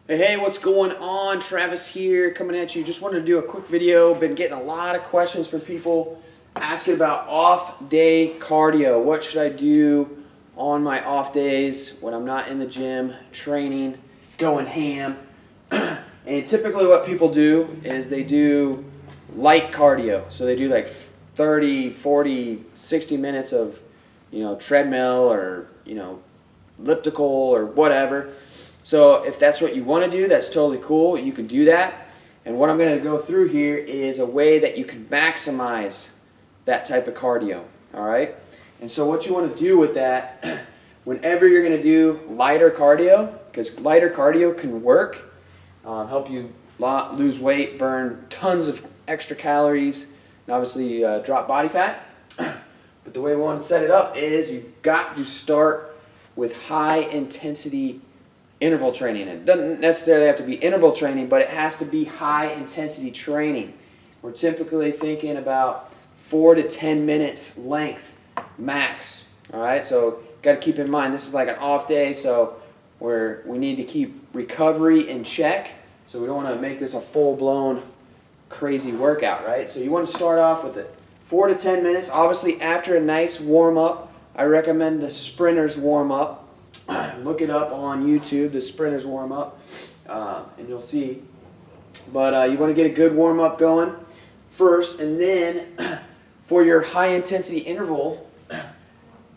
Hey, what's going on? Travis here, coming at you. Just wanted to do a quick video. Been getting a lot of questions from people asking about off-day cardio. What should I do on my off days when I'm not in the gym, training, going ham? And typically what people do is they do light cardio. So they do like 30, 40, 60 minutes of, treadmill or, elliptical or whatever. So if that's what you want to do, that's totally cool. You can do that. And what I'm going to go through here is a way that you can maximize that type of cardio. All right? And so what you want to do with that, whenever you're going to do lighter cardio, because lighter cardio can work, help you lose weight, burn tons of extra calories, and obviously drop body fat. But the way we want to set it up is you've got to start with high intensity interval training. It doesn't necessarily have to be interval training, but it has to be high intensity training. We're typically thinking about 4 to 10 minutes length max. All right, so got to keep in mind this is like an off day, so we need to keep recovery in check. So we don't want to make this a full-blown crazy workout, right? So you want to start off with it 4 to 10 minutes. Obviously, after a nice warm-up, I recommend the sprinter's warm-up. Look it up on YouTube, the sprinter's warm-up, and you'll see. But you want to get a good warm-up going first, and then for your high-intensity interval,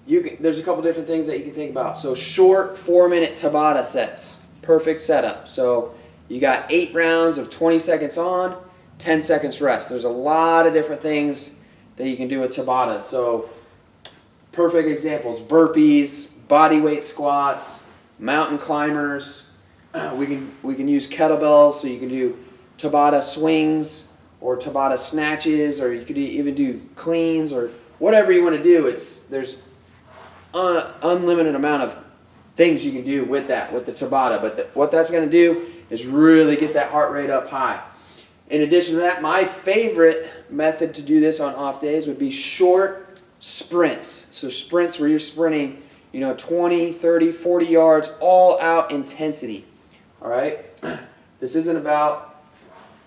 there's a couple different things that you can think about. So short 4-minute Tabata sets, perfect setup. So you got 8 rounds of 20 seconds on, 10 seconds rest. There's a lot of different things that you can do with Tabata. So perfect examples: burpees, body weight squats, mountain climbers. We can use kettlebells, so you can do Tabata swings or Tabata snatches, or you could even do cleans or whatever you want to do. There's unlimited amount of things you can do with the Tabata. But what that's going to do is really get that heart rate up high. In addition to that, my favorite method to do this on off days would be short sprints. So sprints where you're sprinting 20, 30, 40 yards, all out intensity. All right? This isn't about,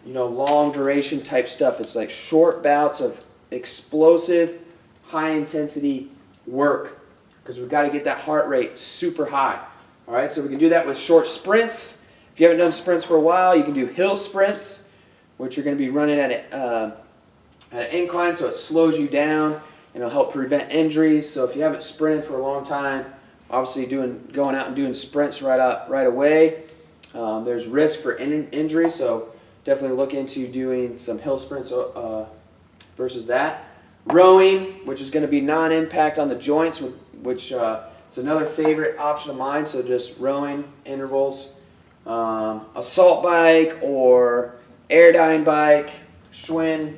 long duration type stuff. It's like short bouts of explosive, high intensity work, because we've got to get that heart rate super high. All right? So we can do that with short sprints. If you haven't done sprints for a while, you can do hill sprints, which you're going to be running at an incline, so it slows you down, and it'll help prevent injuries. So if you haven't sprinted for a long time, obviously going out and doing sprints right away, there's risk for injury. So definitely look into doing some hill sprints versus that. Rowing, which is going to be non-impact on the joints, which is another favorite option of mine. So just rowing intervals, assault bike or Airdyne bike, Schwinn,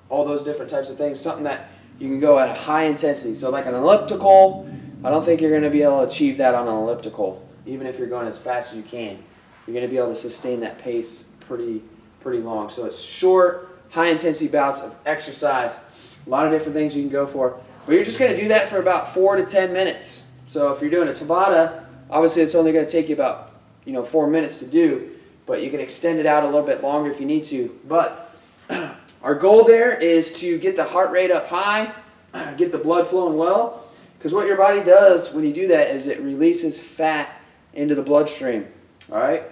all those different types of things. Something that you can go at a high intensity. So like an elliptical, I don't think you're going to be able to achieve that on an elliptical. Even if you're going as fast as you can, you're going to be able to sustain that pace pretty long. So it's short, high intensity bouts of exercise. A lot of different things you can go for. But you're just going to do that for about 4 to 10 minutes. So if you're doing a Tabata, obviously it's only going to take you about 4 minutes to do. But you can extend it out a little bit longer if you need to. But our goal there is to get the heart rate up high, get the blood flowing well, because what your body does when you do that is it releases fat into the bloodstream. All right?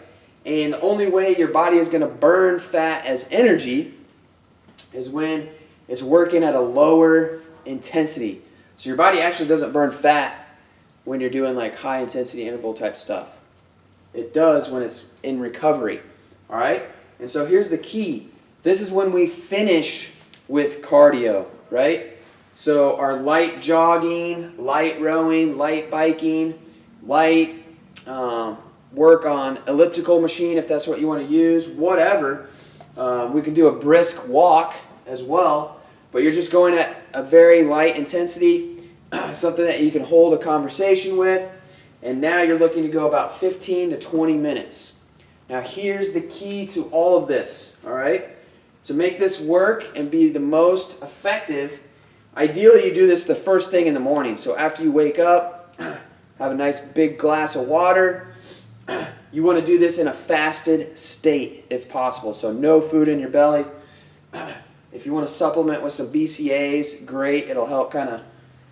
And the only way your body is going to burn fat as energy is when it's working at a lower intensity. So your body actually doesn't burn fat when you're doing like high intensity interval type stuff. It does when it's in recovery. All right? And so here's the key. This is when we finish with cardio, right? So our light jogging, light rowing, light biking, light work on elliptical machine if that's what you want to use, whatever. We can do a brisk walk as well, but you're just going at a very light intensity, something that you can hold a conversation with. And now you're looking to go about 15 to 20 minutes. Now here's the key to all of this, all right? To make this work and be the most effective, ideally you do this the first thing in the morning. So after you wake up, have a nice big glass of water, You want to do this in a fasted state if possible, so no food in your belly. If you want to supplement with some BCAAs, great. It'll help kind of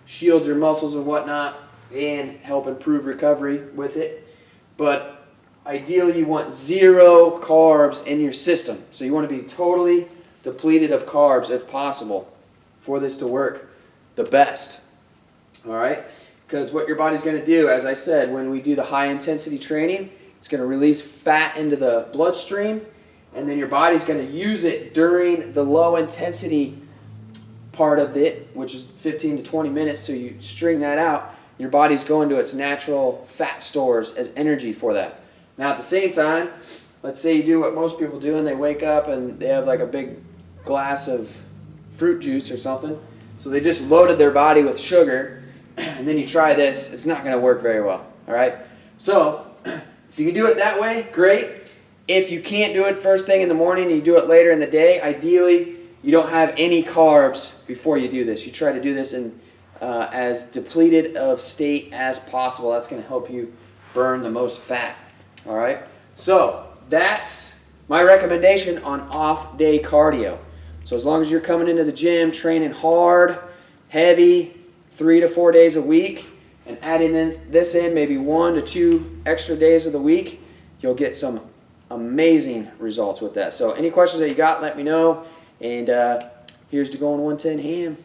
shield your muscles and whatnot and help improve recovery with it. But ideally, you want 0 carbs in your system. So you want to be totally depleted of carbs if possible for this to work the best. All right? Because what your body's going to do, as I said, when we do the high intensity training, it's going to release fat into the bloodstream, and then your body's going to use it during the low intensity part of it, which is 15 to 20 minutes, so you string that out. Your body's going to its natural fat stores as energy for that. Now at the same time, let's say you do what most people do and they wake up and they have like a big glass of fruit juice or something. So they just loaded their body with sugar, and then you try this, it's not going to work very well. All right? So if you can do it that way, great. If you can't do it first thing in the morning and you do it later in the day, ideally you don't have any carbs before you do this. You try to do this in as depleted of state as possible. That's going to help you burn the most fat. All right? So that's my recommendation on off-day cardio. So as long as you're coming into the gym, training hard, heavy, 3 to 4 days a week, and adding this in maybe 1 to 2 extra days of the week, you'll get some amazing results with that. So any questions that you got, let me know. And here's to going 110 ham.